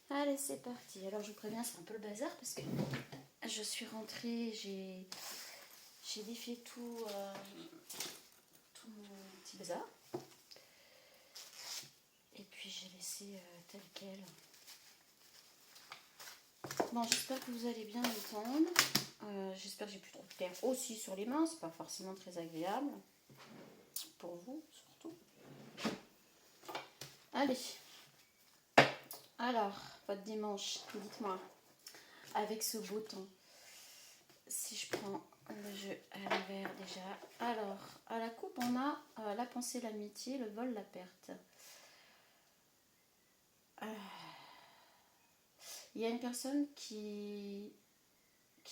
Allez, c'est parti. Alors, je vous préviens, c'est un peu le bazar parce que je suis rentrée, j'ai défié tout mon petit bazar. Et puis, j'ai laissé tel quel. Bon, j'espère que vous allez bien m'entendre. J'espère que j'ai plus trop de terre aussi sur les mains. C'est pas forcément très agréable. Pour vous, surtout. Allez. Alors, votre dimanche, dites-moi. Avec ce beau temps. Si je prends le jeu à l'envers déjà. Alors, à la coupe, on a la pensée, l'amitié, le vol, la perte. Il y a une personne qui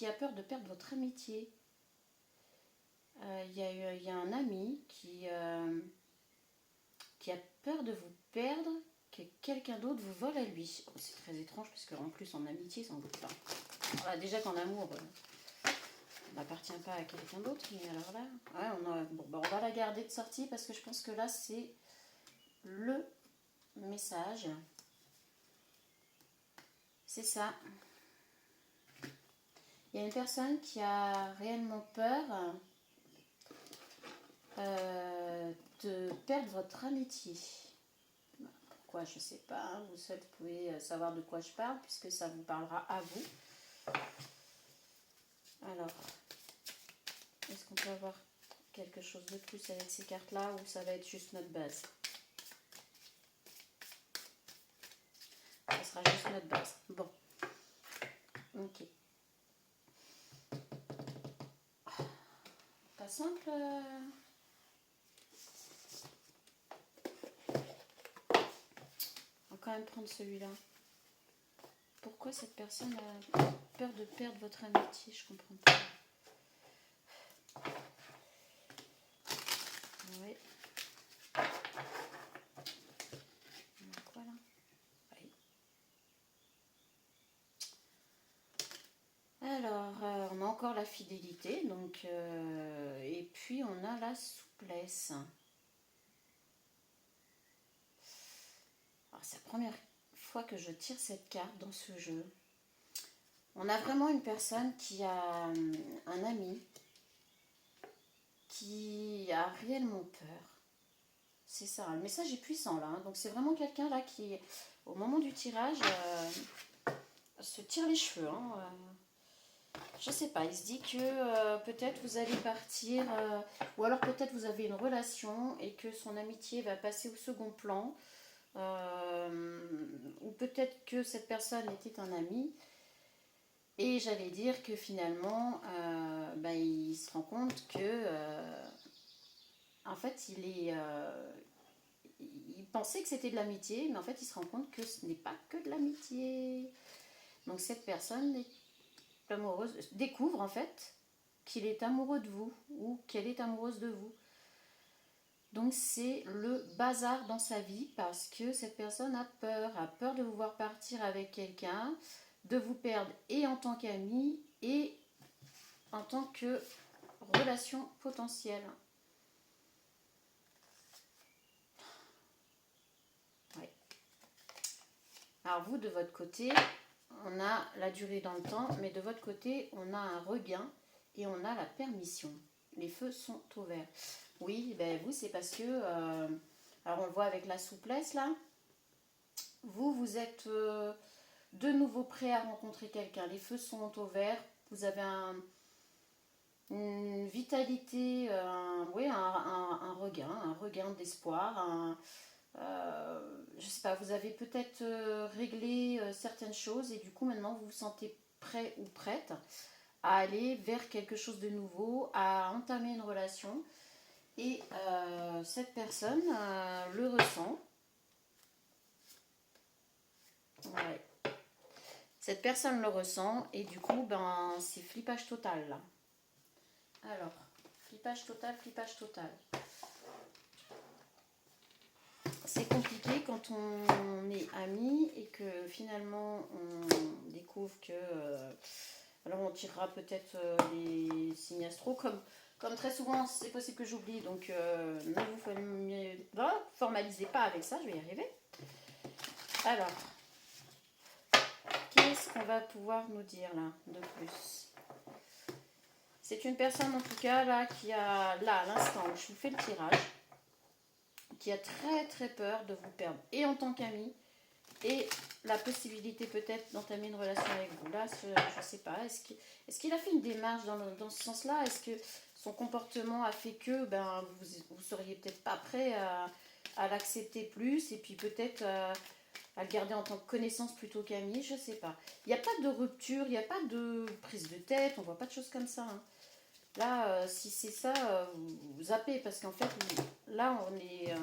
a peur de perdre votre amitié. Il y a un ami qui a peur de vous perdre, que quelqu'un d'autre vous vole à lui. Oh, c'est très étrange parce qu'en plus en amitié, sans doute pas. Voilà, déjà qu'en amour, on n'appartient pas à quelqu'un d'autre, mais alors là, ouais, on va la garder de sortie parce que je pense que là, c'est le message. C'est ça. Il y a une personne qui a réellement peur de perdre votre amitié. Pourquoi, je ne sais pas. Hein. Vous seul pouvez savoir de quoi je parle puisque ça vous parlera à vous. Alors, est-ce qu'on peut avoir quelque chose de plus avec ces cartes-là ou ça va être juste notre base? Ça sera juste notre base. Bon. Ok. Pas simple. On va quand même prendre celui-là. Pourquoi cette personne a peur de perdre votre amitié? Je comprends pas. Oui. Quoi là? Oui. Alors, on a encore la fidélité, donc, et puis on a la souplesse. Alors, c'est la première fois que je tire cette carte dans ce jeu. On a vraiment une personne qui a un ami qui a réellement peur. C'est ça, le message est puissant là. Hein. Donc c'est vraiment quelqu'un là qui, au moment du tirage, se tire les cheveux. Hein. Je sais pas, il se dit que peut-être vous allez partir, ou alors peut-être vous avez une relation et que son amitié va passer au second plan. Ou peut-être que cette personne était un ami. Et j'allais dire que finalement, il se rend compte que, en fait, il pensait que c'était de l'amitié, mais en fait, il se rend compte que ce n'est pas que de l'amitié. Donc cette personne est amoureuse, découvre en fait qu'il est amoureux de vous ou qu'elle est amoureuse de vous. Donc c'est le bazar dans sa vie parce que cette personne a peur de vous voir partir avec quelqu'un, de vous perdre et en tant qu'ami et en tant que relation potentielle. Ouais. Alors vous, de votre côté, on a la durée dans le temps, mais de votre côté, on a un regain et on a la permission. Les feux sont au vert. Oui, ben vous, c'est parce que, alors on le voit avec la souplesse là, vous êtes de nouveau prêt à rencontrer quelqu'un. Les feux sont au vert, vous avez une vitalité, un regain d'espoir, je sais pas, vous avez peut-être réglé certaines choses et du coup maintenant vous vous sentez prêt ou prête à aller vers quelque chose de nouveau, à entamer une relation et cette personne le ressent. Ouais. Cette personne le ressent et du coup c'est flippage total là. Alors, flippage total. C'est compliqué quand on est amis et que finalement on découvre que... alors on tirera peut-être les signes astro comme très souvent c'est possible que j'oublie. Donc ne vous formalisez pas avec ça, je vais y arriver. Alors, Qu'est-ce qu'on va pouvoir nous dire là de plus? C'est une personne en tout cas là qui a, là à l'instant où je vous fais le tirage, qui a très très peur de vous perdre et en tant qu'ami et la possibilité peut-être d'entamer une relation avec vous. Là, je ne sais pas, est-ce qu'il a fait une démarche dans ce sens-là? Est-ce que son comportement a fait que vous seriez peut-être pas prêt à l'accepter plus et puis peut-être à le garder en tant que connaissance plutôt qu'ami? Je ne sais pas. Il n'y a pas de rupture, il n'y a pas de prise de tête, on ne voit pas de choses comme ça. Hein. Là, si c'est ça, vous zappez parce qu'en fait, là, on est...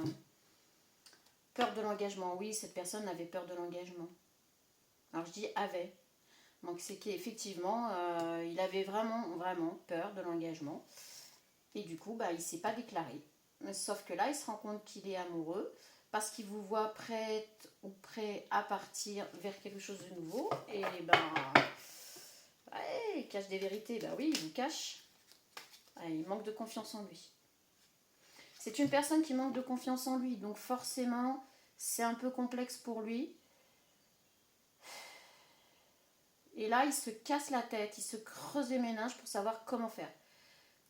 peur de l'engagement, oui, cette personne avait peur de l'engagement. Alors je dis avait. Donc c'est qu'effectivement, il avait vraiment, vraiment peur de l'engagement. Et du coup, il ne s'est pas déclaré. Sauf que là, il se rend compte qu'il est amoureux parce qu'il vous voit prête ou prêt à partir vers quelque chose de nouveau. Et il cache des vérités. Oui, il vous cache. Il manque de confiance en lui. C'est une personne qui manque de confiance en lui. Donc forcément, c'est un peu complexe pour lui. Et là, il se casse la tête, il se creuse les méninges pour savoir comment faire.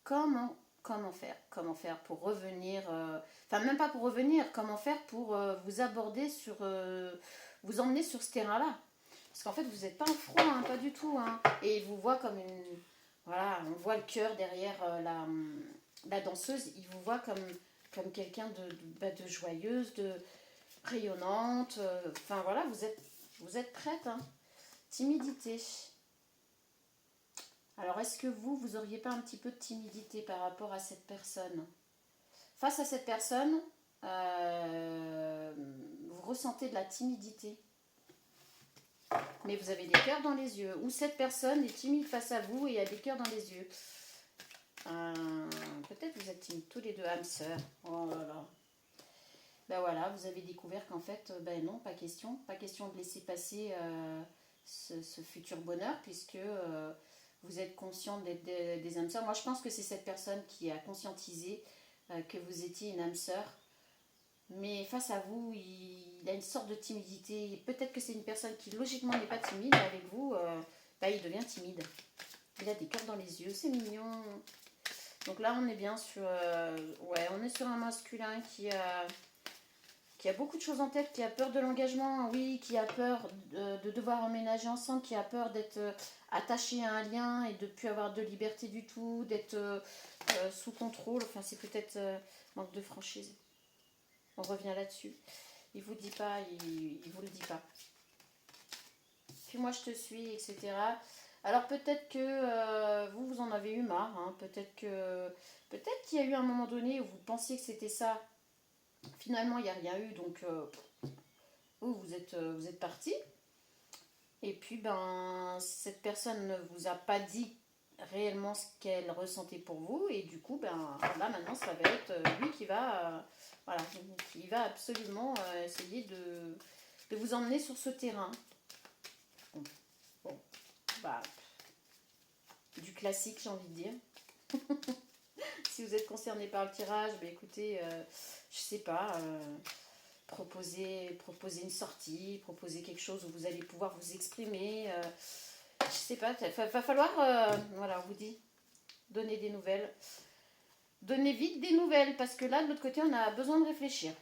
Comment faire pour revenir, même pas pour revenir, comment faire pour vous aborder vous emmener sur ce terrain-là. Parce qu'en fait, vous n'êtes pas en froid, hein, pas du tout. Hein. Et il vous voit comme une... Voilà, on voit le cœur derrière la danseuse, il vous voit comme quelqu'un de joyeuse, de rayonnante. Voilà, vous êtes prête, hein. Timidité. Alors, est-ce que vous auriez pas un petit peu de timidité par rapport à cette personne? Face à cette personne, vous ressentez de la timidité. Mais vous avez des cœurs dans les yeux. Ou cette personne est timide face à vous et a des cœurs dans les yeux. Peut-être vous êtes timides tous les deux, âmes sœurs. Oh là là. Voilà, vous avez découvert qu'en fait, non, pas question. Pas question de laisser passer ce futur bonheur puisque vous êtes conscient d'être des âmes sœurs. Moi, je pense que c'est cette personne qui a conscientisé que vous étiez une âme sœur. Mais face à vous, il a une sorte de timidité. Peut-être que c'est une personne qui, logiquement, n'est pas timide. Mais avec vous, il devient timide. Il a des cœurs dans les yeux. C'est mignon. Donc là, on est bien sur... on est sur un masculin qui a beaucoup de choses en tête, qui a peur de l'engagement, oui, qui a peur de devoir emménager ensemble, qui a peur d'être attaché à un lien et de ne plus avoir de liberté du tout, d'être sous contrôle. Enfin, c'est peut-être manque de franchise. On revient là-dessus. Il vous dit pas, il vous le dit pas. Puis moi, je te suis, etc. Alors peut-être que vous en avez eu marre. Hein. Peut-être qu'il y a eu un moment donné où vous pensiez que c'était ça. Finalement, il n'y a rien eu, donc vous êtes parti. Et puis, cette personne ne vous a pas dit réellement ce qu'elle ressentait pour vous. Et du coup, là, maintenant, ça va être lui qui va, qui va absolument essayer de vous emmener sur ce terrain. Bon, du classique, j'ai envie de dire. Si vous êtes concerné par le tirage, écoutez, je sais pas, proposer une sortie, proposer quelque chose où vous allez pouvoir vous exprimer. Je sais pas, va falloir, on vous dit, donner des nouvelles. Donnez vite des nouvelles, parce que là, de l'autre côté, on a besoin de réfléchir.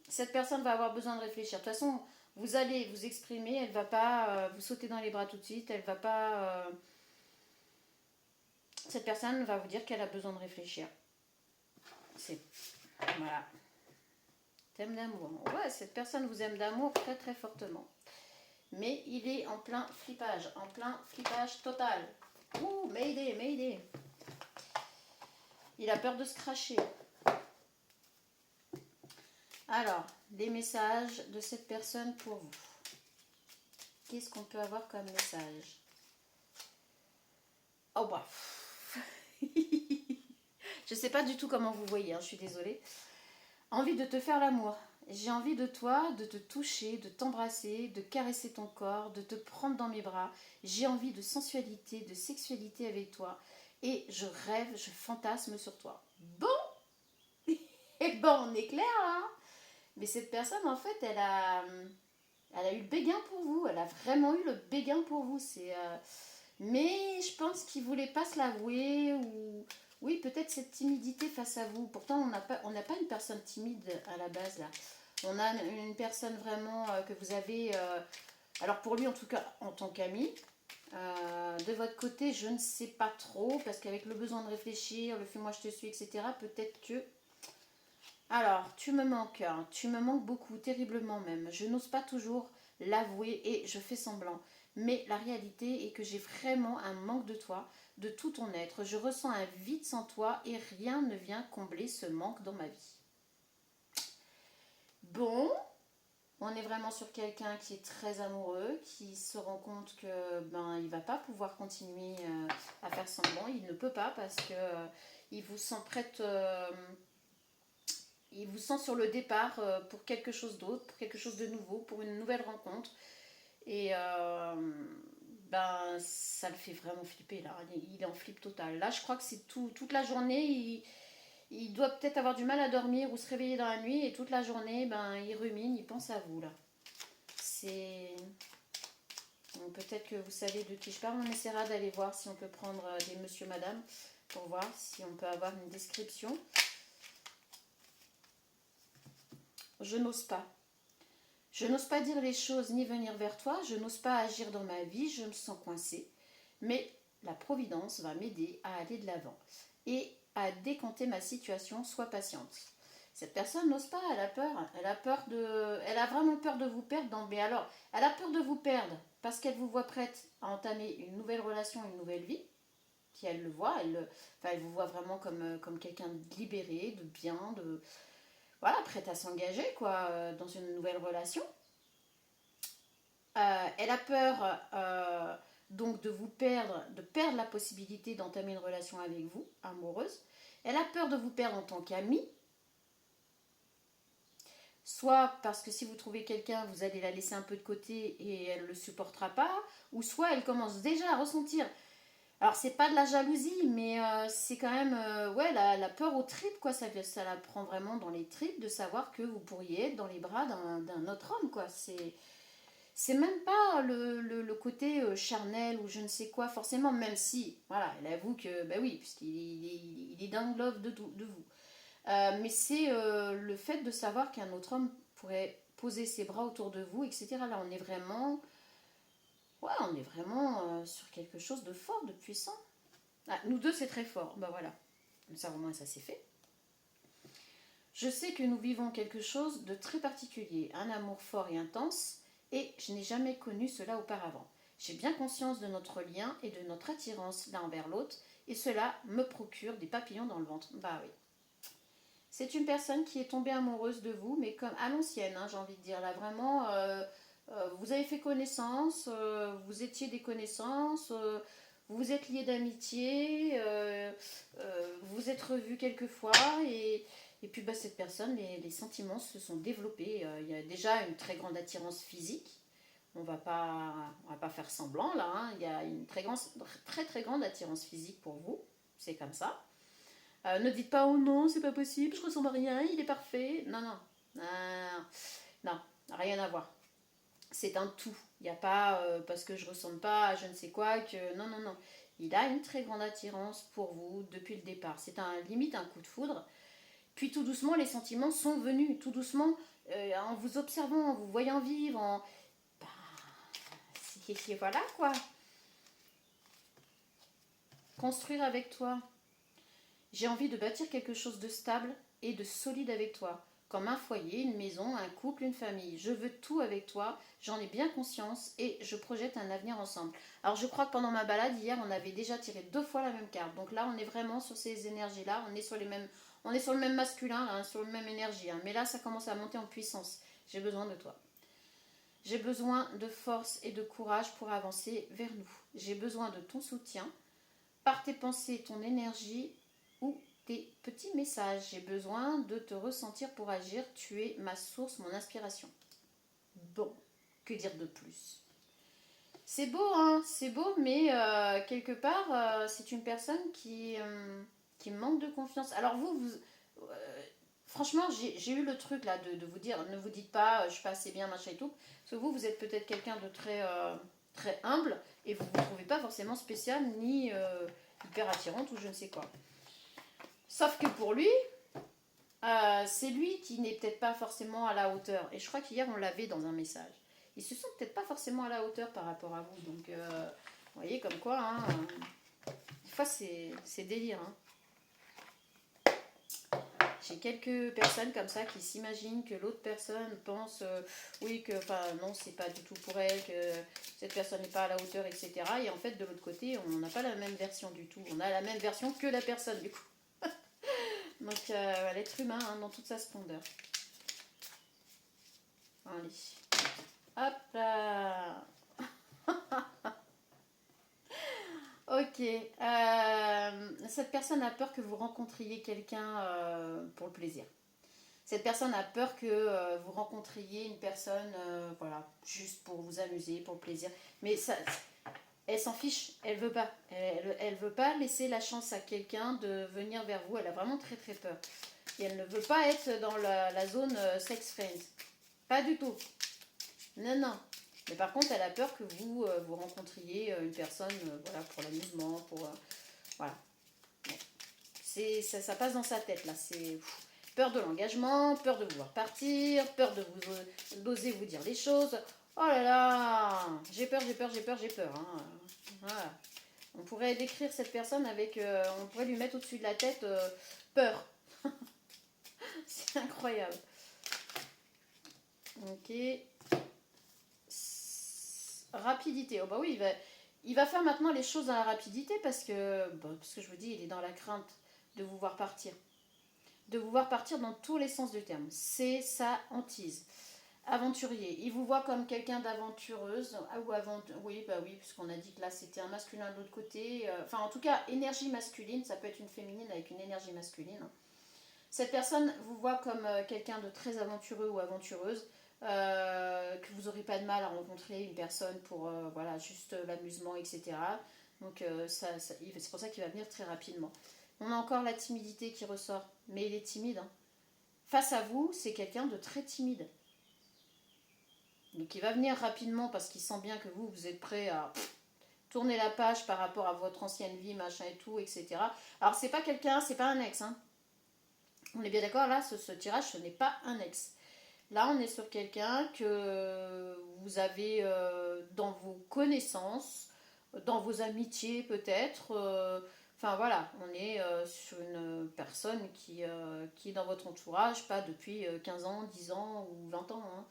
Cette personne va avoir besoin de réfléchir. De toute façon, vous allez vous exprimer, elle va pas vous sauter dans les bras tout de suite, elle va pas... cette personne va vous dire qu'elle a besoin de réfléchir. Voilà. Thème d'amour. Ouais, cette personne vous aime d'amour très très fortement. Mais il est en plein flippage total. Ouh, Mayday. Il a peur de se cracher. Alors, les messages de cette personne pour vous. Qu'est-ce qu'on peut avoir comme message? Oh bah. Je sais pas du tout comment vous voyez, hein, je suis désolée. Envie de te faire l'amour. J'ai envie de toi, de te toucher, de t'embrasser, de caresser ton corps, de te prendre dans mes bras. J'ai envie de sensualité, de sexualité avec toi. Et je rêve, je fantasme sur toi. Bon. Et on est clair, hein. Mais cette personne, en fait, elle a Elle a eu le béguin pour vous. Elle a vraiment eu le béguin pour vous. Mais je pense qu'il ne voulait pas se l'avouer. Ou oui, peut-être cette timidité face à vous. Pourtant, on n'a pas une personne timide à la base là. On a une personne vraiment que vous avez... alors pour lui, en tout cas, en tant qu'ami. De votre côté, je ne sais pas trop. Parce qu'avec le besoin de réfléchir, le fais-moi, je te suis, etc. Peut-être que... Alors, tu me manques, hein. Tu me manques beaucoup, terriblement même. Je n'ose pas toujours l'avouer et je fais semblant. Mais la réalité est que j'ai vraiment un manque de toi, de tout ton être. Je ressens un vide sans toi et rien ne vient combler ce manque dans ma vie. Bon, on est vraiment sur quelqu'un qui est très amoureux, qui se rend compte que il va pas pouvoir continuer à faire semblant. Il ne peut pas parce que il vous sent prête. Il vous sent sur le départ pour quelque chose d'autre, pour quelque chose de nouveau, pour une nouvelle rencontre. Et ça le fait vraiment flipper là. Il est en flip total. Là, je crois que c'est toute la journée. Il doit peut-être avoir du mal à dormir ou se réveiller dans la nuit. Et toute la journée, il rumine, il pense à vous là. C'est. Donc, peut-être que vous savez de qui je parle. On essaiera d'aller voir si on peut prendre des monsieur, madame pour voir si on peut avoir une description. Je n'ose pas. Je n'ose pas dire les choses ni venir vers toi, je n'ose pas agir dans ma vie, je me sens coincée. Mais la Providence va m'aider à aller de l'avant et à décanter ma situation, sois patiente. Cette personne n'ose pas, elle a peur. Elle a vraiment peur de vous perdre. Mais alors, elle a peur de vous perdre parce qu'elle vous voit prête à entamer une nouvelle relation, une nouvelle vie. Qui elle le voit, elle vous voit vraiment comme quelqu'un de libéré, de bien, voilà, prête à s'engager quoi, dans une nouvelle relation. Elle a peur donc de vous perdre, de perdre la possibilité d'entamer une relation avec vous, amoureuse. Elle a peur de vous perdre en tant qu'amie. Soit parce que si vous trouvez quelqu'un, vous allez la laisser un peu de côté et elle ne le supportera pas. Ou soit elle commence déjà à ressentir. Alors c'est pas de la jalousie, mais c'est quand même ouais, la peur aux tripes, quoi. Ça la prend vraiment dans les tripes de savoir que vous pourriez être dans les bras d'un autre homme, quoi. C'est même pas le côté charnel ou je ne sais quoi, forcément, même si, voilà, elle avoue que, ben oui, puisqu'il est dans love de vous. Mais c'est le fait de savoir qu'un autre homme pourrait poser ses bras autour de vous, etc. Là, on est vraiment sur quelque chose de fort, de puissant. Ah, nous deux, c'est très fort. Ben voilà, comme ça, au moins, ça s'est fait. Je sais que nous vivons quelque chose de très particulier, un amour fort et intense, et je n'ai jamais connu cela auparavant. J'ai bien conscience de notre lien et de notre attirance l'un envers l'autre, et cela me procure des papillons dans le ventre. Bah oui. C'est une personne qui est tombée amoureuse de vous, mais comme à l'ancienne, hein, j'ai envie de dire. Là, vraiment, vous avez fait connaissance, vous étiez des connaissances, vous vous êtes liés d'amitié, vous vous êtes revus quelques fois, et puis cette personne, les sentiments se sont développés. Il y a déjà une très grande attirance physique. On va pas faire semblant là. Hein. Il y a une très très grande attirance physique pour vous. C'est comme ça. Ne dites pas oh non, c'est pas possible, je ressemble à rien, il est parfait. Non, non. Non, rien à voir. C'est un tout. Il n'y a pas parce que je ressemble pas à je ne sais quoi que. Non, non, non. Il a une très grande attirance pour vous depuis le départ. C'est limite un coup de foudre. Puis tout doucement, les sentiments sont venus. Tout doucement, en vous observant, en vous voyant vivre, bah, voilà quoi. Construire avec toi. J'ai envie de bâtir quelque chose de stable et de solide avec toi, comme un foyer, une maison, un couple, une famille. Je veux tout avec toi, j'en ai bien conscience et je projette un avenir ensemble. Alors je crois que pendant ma balade hier, on avait déjà tiré 2 fois la même carte. Donc là, on est vraiment sur ces énergies-là, on est sur le même masculin, là, sur la même énergie. Hein. Mais là, ça commence à monter en puissance. J'ai besoin de toi. J'ai besoin de force et de courage pour avancer vers nous. J'ai besoin de ton soutien, par tes pensées, ton énergie ou tes petits messages. J'ai besoin de te ressentir pour agir. Tu es ma source, mon inspiration. Bon, que dire de plus? C'est beau, hein, c'est beau, mais quelque part, c'est une personne qui manque de confiance. Alors franchement, j'ai eu le truc là de vous dire, ne vous dites pas, je suis pas assez bien, machin et tout. Parce que vous êtes peut-être quelqu'un de très humble et vous ne vous trouvez pas forcément spécial ni hyper attirante ou je ne sais quoi. Sauf que pour lui, c'est lui qui n'est peut-être pas forcément à la hauteur. Et je crois qu'hier, on l'avait dans un message. Ils se sentent peut-être pas forcément à la hauteur par rapport à vous. Donc, vous voyez, comme quoi, hein, des fois, c'est délire. Hein. J'ai quelques personnes comme ça qui s'imaginent que l'autre personne pense, oui, que, enfin, non, c'est pas du tout pour elle, que cette personne n'est pas à la hauteur, etc. Et en fait, de l'autre côté, on n'a pas la même version du tout. On a la même version que la personne, du coup. Donc, l'être humain, hein, dans toute sa splendeur. Allez. Hop là. Ok. Cette personne a peur que vous rencontriez quelqu'un pour le plaisir. Cette personne a peur que vous rencontriez une personne, voilà, juste pour vous amuser, pour le plaisir. Mais ça, elle s'en fiche, elle veut pas. Elle veut pas laisser la chance à quelqu'un de venir vers vous. Elle a vraiment très très peur. Et elle ne veut pas être dans la zone sex friends. Pas du tout. Non, non. Mais par contre, elle a peur que vous rencontriez une personne voilà, pour l'amusement, pour... voilà. Bon. Ça passe dans sa tête, là. C'est peur de l'engagement, peur de vouloir partir, peur de d'oser vous dire les choses. Oh là là, j'ai peur, j'ai peur, j'ai peur, j'ai peur. Hein. Voilà. On pourrait décrire cette personne avec... on pourrait lui mettre au-dessus de la tête peur. C'est incroyable. Ok. Rapidité. Oh bah oui, il va faire maintenant les choses dans la rapidité parce que je vous dis, il est dans la crainte de vous voir partir. De vous voir partir dans tous les sens du terme. C'est sa hantise. Aventurier. Il vous voit comme quelqu'un d'aventureuse. Oui, bah oui, puisqu'on a dit que là c'était un masculin de l'autre côté. Enfin, en tout cas, énergie masculine. Ça peut être une féminine avec une énergie masculine. Cette personne vous voit comme quelqu'un de très aventureux ou aventureuse. Que vous n'aurez pas de mal à rencontrer une personne pour voilà, juste l'amusement, etc. Donc c'est pour ça qu'il va venir très rapidement. On a encore la timidité qui ressort, mais il est timide. Hein. Face à vous, c'est quelqu'un de très timide. Donc il va venir rapidement parce qu'il sent bien que vous êtes prêt à tourner la page par rapport à votre ancienne vie, machin et tout, etc. Alors c'est pas quelqu'un, c'est pas un ex. Hein. On est bien d'accord, là, ce tirage, ce n'est pas un ex. Là, on est sur quelqu'un que vous avez dans vos connaissances, dans vos amitiés peut-être. Enfin voilà, on est sur une personne qui est dans votre entourage, pas depuis 15 ans, 10 ans ou 20 ans. Hein.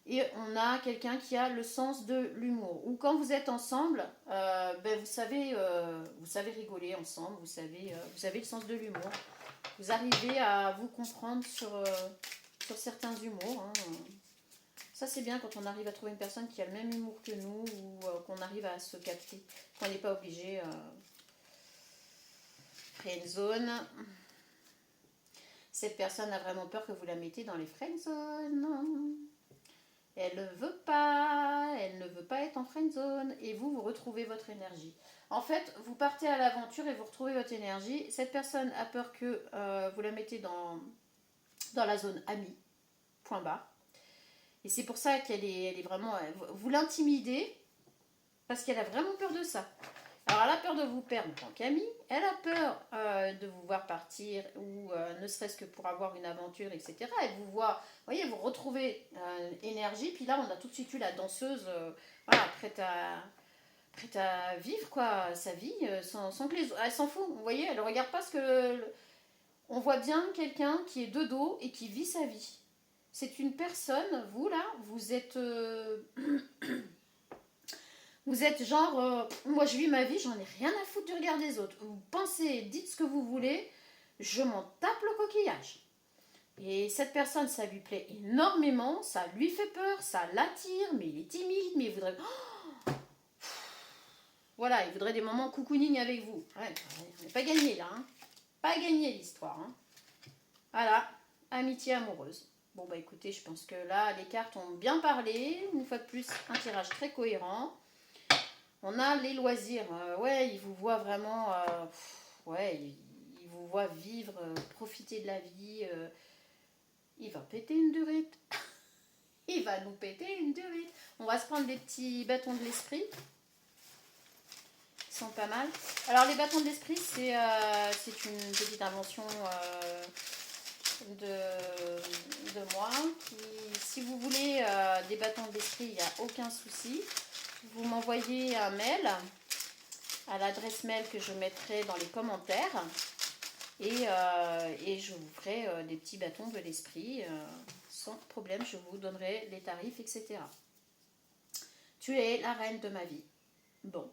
Et on a quelqu'un qui a le sens de l'humour. Ou quand vous êtes ensemble, vous savez rigoler ensemble, vous avez le sens de l'humour. Vous arrivez à vous comprendre sur certains humours. Hein. Ça, c'est bien quand on arrive à trouver une personne qui a le même humour que nous ou qu'on arrive à se capter, qu'on n'est pas obligé. Friendzone. Cette personne a vraiment peur que vous la mettez dans les friendzones. Elle ne veut pas être en friendzone. Et vous retrouvez votre énergie. En fait, vous partez à l'aventure et vous retrouvez votre énergie. Cette personne a peur que vous la mettez dans la zone amie. Point barre. Et c'est pour ça qu'elle est vraiment... Vous l'intimidez parce qu'elle a vraiment peur de ça. Alors elle a peur de vous perdre en tant qu'amie, elle a peur de vous voir partir ou ne serait-ce que pour avoir une aventure, etc. Elle vous voit, vous voyez, vous retrouvez énergie, puis là on a tout de suite eu la danseuse voilà, prête à vivre quoi, sa vie sans que les autres... Elle s'en fout, vous voyez, elle ne regarde pas ce que... On voit bien quelqu'un qui est de dos et qui vit sa vie. C'est une personne, vous là, vous êtes... Vous êtes genre, moi je vis ma vie, j'en ai rien à foutre du regard des autres. Vous pensez, dites ce que vous voulez, je m'en tape le coquillage. Et cette personne, ça lui plaît énormément, ça lui fait peur, ça l'attire, mais il est timide, mais il voudrait... Oh voilà, il voudrait des moments cocooning avec vous. Ouais, on n'est pas gagné là, hein. Pas gagné l'histoire. Hein. Voilà, amitié amoureuse. Bon bah écoutez, je pense que là, les cartes ont bien parlé. Une fois de plus, un tirage très cohérent. On a les loisirs. Ouais, il vous voit vraiment... ouais, il vous voit vivre, profiter de la vie. il va péter une durite. Il va nous péter une durite. On va se prendre des petits bâtons de l'esprit. Ils sont pas mal. Alors les bâtons de l'esprit, c'est une petite invention de moi. Si vous voulez des bâtons de l'esprit, il n'y a aucun souci. Vous m'envoyez un mail à l'adresse mail que je mettrai dans les commentaires. Et je vous ferai des petits bâtons de l'esprit sans problème. Je vous donnerai les tarifs, etc. Tu es la reine de ma vie. Bon.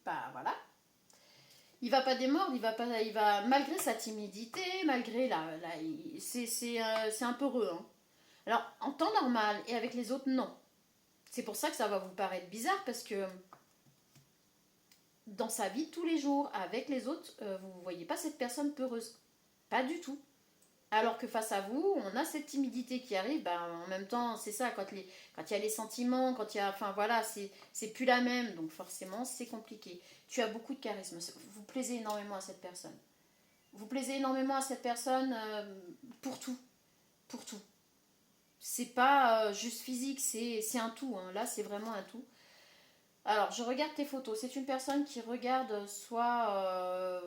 Bah voilà. Il va pas démordre, il va malgré sa timidité, malgré c'est un peu heureux. Hein. Alors en temps normal et avec les autres, non. C'est pour ça que ça va vous paraître bizarre parce que dans sa vie de tous les jours, avec les autres, vous ne voyez pas cette personne peureuse. Pas du tout. Alors que face à vous, on a cette timidité qui arrive. Ben, en même temps, c'est ça, quand il y a les sentiments, quand il y a... Enfin voilà, c'est plus la même. Donc forcément, c'est compliqué. Tu as beaucoup de charisme. Vous plaisez énormément à cette personne. Vous plaisez énormément à cette personne pour tout. Pour tout. C'est pas juste physique, c'est un tout. Hein. Là, c'est vraiment un tout. Alors, je regarde tes photos. C'est une personne qui regarde soit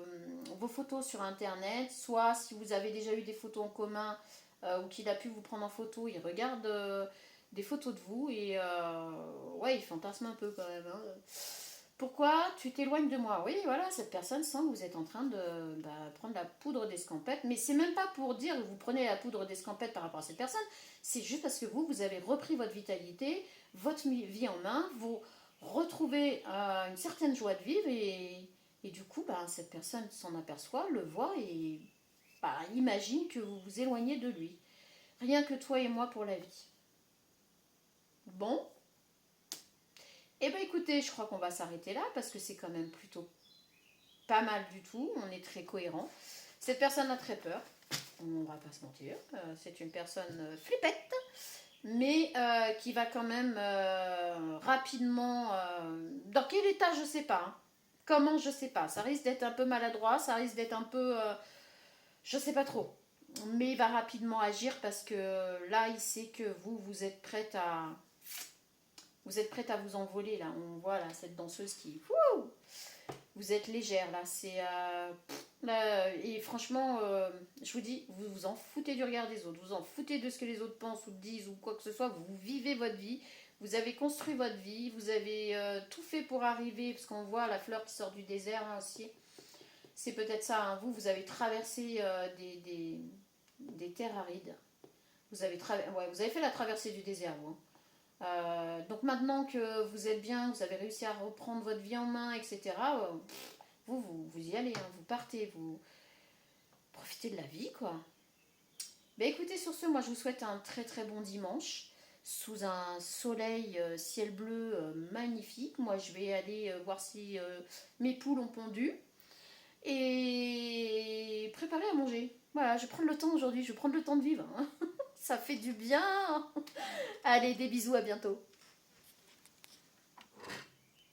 vos photos sur Internet, soit si vous avez déjà eu des photos en commun ou qu'il a pu vous prendre en photo, il regarde des photos de vous et ouais, il fantasme un peu quand même. Hein. Pourquoi tu t'éloignes de moi? Oui, voilà, cette personne sent que vous êtes en train de prendre la poudre d'escampette. Mais c'est même pas pour dire que vous prenez la poudre d'escampette par rapport à cette personne. C'est juste parce que vous avez repris votre vitalité, votre vie en main, vous retrouver une certaine joie de vivre et du coup cette personne s'en aperçoit, le voit et imagine que vous vous éloignez de lui. Rien que toi et moi pour la vie. Bon. Eh bien écoutez, je crois qu'on va s'arrêter là parce que c'est quand même plutôt pas mal du tout. On est très cohérent. Cette personne a très peur. On va pas se mentir. C'est une personne flippette. Mais qui va quand même rapidement... dans quel état, je sais pas. Hein. Comment, je sais pas. Ça risque d'être un peu maladroit, ça risque d'être un peu... je sais pas trop. Mais il va rapidement agir parce que là, il sait que vous êtes prête à... Vous êtes prête à vous envoler, là. On voit, là, cette danseuse qui... Wouh, vous êtes légère, là. C'est... là, et franchement, je vous dis, vous vous en foutez du regard des autres, vous en foutez de ce que les autres pensent ou disent ou quoi que ce soit, vous vivez votre vie, vous avez construit votre vie, vous avez tout fait pour arriver, parce qu'on voit la fleur qui sort du désert hein, aussi, c'est peut-être ça, hein, vous avez traversé des terres arides, vous avez fait la traversée du désert, vous. Donc maintenant que vous êtes bien, vous avez réussi à reprendre votre vie en main, etc., vous y allez, hein, vous partez, vous profitez de la vie, quoi. Ben écoutez, sur ce, moi je vous souhaite un très très bon dimanche, sous un soleil ciel bleu magnifique. Moi je vais aller voir si mes poules ont pondu et préparer à manger. Voilà, je vais prendre le temps aujourd'hui, je vais prendre le temps de vivre. Hein. Ça fait du bien. Allez, des bisous, à bientôt.